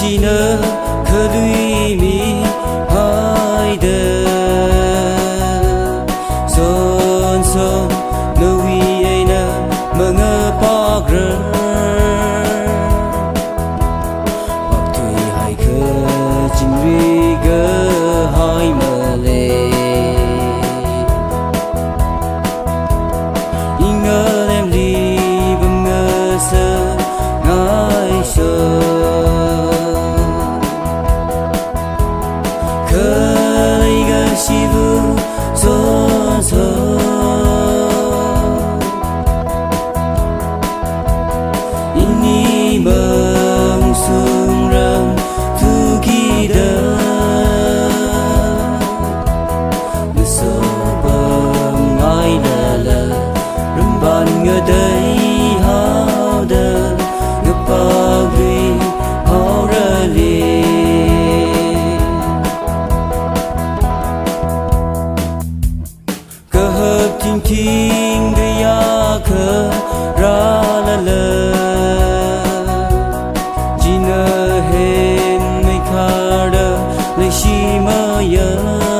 China khơi mi hai đờ son son nơi vi ai na mơ ngơ bạc rơ bạc thủy hai khơi chim vi gơ hai mơ lệ ngơ em đi bầm ngơ sơ ngài sơ 시부 소소 이니 멍숭랑 두기다 느소범 아이라라 름반 ngơi 하다 ngập 하라리 Thiên thiên gây ya khờ ra la la chỉ nơ hẹn mấy khá đơ lấy chi mơ ya